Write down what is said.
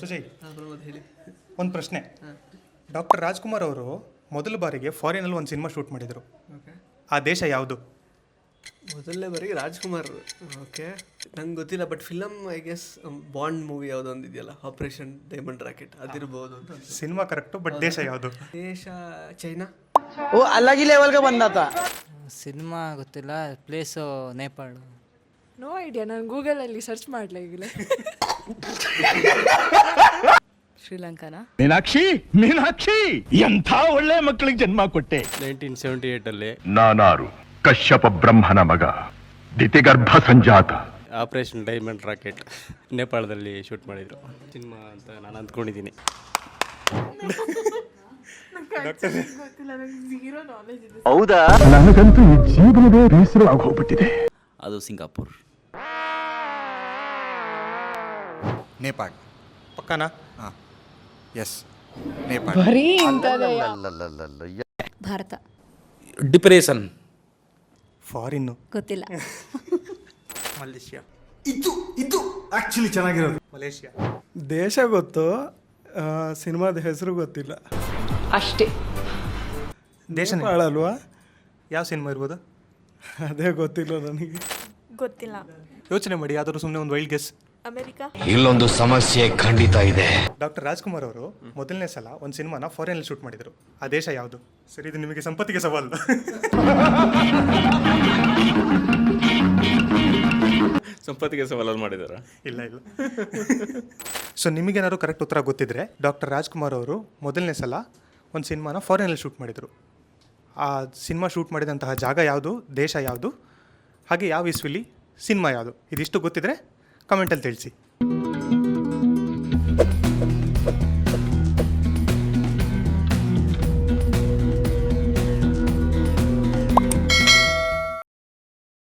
ಸುಜಯ್, ಪ್ರಮೋದ್ ಹೇಳಿ. ಒಂದು ಪ್ರಶ್ನೆ. ಡಾಕ್ಟರ್ ರಾಜ್ಕುಮಾರ್ ಅವರು ಮೊದಲ ಬಾರಿಗೆ ಫಾರಿನಲ್ಲಿ ಒಂದು ಸಿನಿಮಾ ಶೂಟ್ ಮಾಡಿದರು. ಓಕೆ, ಆ ದೇಶ ಯಾವುದು? ಮೊದಲನೇ ಬಾರಿಗೆ ರಾಜ್ಕುಮಾರ್. ಓಕೆ, ನಂಗೆ ಗೊತ್ತಿಲ್ಲ, but film I guess bond movie ಯಾವುದೋ ಒಂದು ಇದೆಯಲ್ಲ, ಆಪರೇಷನ್ ಡೈಮಂಡ್ ರಾಕೆಟ್, ಅದಿರ್ಬೋದು ಅಂತ. ಸಿನಿಮಾ ಕರೆಕ್ಟು, ಬಟ್ ದೇಶ ಯಾವುದು? ದೇಶ ಚೈನಾ. वो अलग ही लेवल का बंदा था. ಸಿನಿಮಾ ಗೊತ್ತಿಲ್ಲ, ಪ್ಲೇಸು ನೇಪಾಳ. ನೋ ಐಡಿಯಾ, ನಾನು ಗೂಗಲಲ್ಲಿ ಸರ್ಚ್ ಮಾಡಲ ಈಗಲೇ. ಶ್ರೀಲಂಕಾನಾ? ಮೀನಾಕ್ಷಿ ಎಂಥ ಒಳ್ಳೆ ಮಕ್ಕಳಿಗೆ ಜನ್ಮ ಕೊಟ್ಟೆ. 1978 ಅಲ್ಲಿ ನಾನಾರು ಕಶ್ಯಪ ಬ್ರಹ್ಮನ ಮಗ, ದಿತಿಗರ್ಭ ಸಂಜಾತ. ಆಪರೇಷನ್ ಡೈಮಂಡ್ ರಾಕೆಟ್ ನೇಪಾಳದಲ್ಲಿ ಶೂಟ್ ಮಾಡಿದ್ರು ಸಿನಿಮಾ ಅಂತ ನಾನು ಅಂದ್ಕೊಂಡಿದ್ದೀನಿ. ಹೌದಾ? ನನಗಂತೂ ಈ ಜೀವನವೇ ಬೇಸರ ಆಗೋಗ್ಬಿಟ್ಟಿದೆ. ಅದು ಸಿಂಗಾಪುರ್. ನೇಪಾಳ. ಪಕ್ಕನಾ? ಹಾಂ, yes, Nepal. Bharat. Depression. Foreign. ಗೊತ್ತಿಲ್ಲ. ಮಲೇಷ್ಯಾ. ಇದು ಆಕ್ಚುಲಿ ಚೆನ್ನಾಗಿರೋದು. ಮಲೇಷ್ಯಾ. ದೇಶ ಗೊತ್ತು, ಸಿನಿಮಾದ ಹೆಸರು ಗೊತ್ತಿಲ್ಲ ಅಷ್ಟೇ. ದೇಶ ಅಲ್ವಾ? ಯಾವ ಸಿನಿಮಾ ಇರ್ಬೋದು? ಅದೇ ಗೊತ್ತಿಲ್ಲ ನನಗೆ. ಗೊತ್ತಿಲ್ಲ. ಯೋಚನೆ ಮಾಡಿ, ಯಾವ್ದಾದ್ರು ಸುಮ್ಮನೆ ಒಂದು ವೈಲ್ಡ್ ಗೆಸ್. ಅಮೆರಿಕಾ. ಇಲ್ಲೊಂದು ಸಮಸ್ಯೆ ಖಂಡಿತ ಇದೆ. ಡಾಕ್ಟರ್ ರಾಜ್ಕುಮಾರ್ ಅವರು ಮೊದಲನೇ ಸಲ ಒಂದು ಸಿನಿಮಾನ ಫಾರಿನಲ್ಲಿ ಶೂಟ್ ಮಾಡಿದರು. ಆ ದೇಶ ಯಾವುದು? ಸರಿ, ಇದು ನಿಮಗೆ ಸಂಪತ್ತಿಗೆ ಸವಾಲು. ಸಂಪತ್ತಿಗೆ ಸವಾಲು ಮಾಡಿದಾರ? ಇಲ್ಲ. ಸೊ ನಿಮಗೇನಾದ್ರು ಕರೆಕ್ಟ್ ಉತ್ತರ ಗೊತ್ತಿದ್ರೆ, ಡಾಕ್ಟರ್ ರಾಜ್ಕುಮಾರ್ ಅವರು ಮೊದಲನೇ ಸಲ ಒಂದು ಸಿನಿಮಾನ ಫಾರಿನಲ್ಲಿ ಶೂಟ್ ಮಾಡಿದರು. ಆ ಸಿನಿಮಾ ಶೂಟ್ ಮಾಡಿದಂತಹ ಜಾಗ ಯಾವುದು, ದೇಶ ಯಾವುದು, ಹಾಗೆ ಯಾವ ಇಸ್ವಿಲಿ ಸಿನಿಮಾ ಯಾವುದು, ಇದಿಷ್ಟು ಗೊತ್ತಿದ್ರೆ ಕಮೆಂಟಲ್ಲಿ ತಿಳಿಸಿ.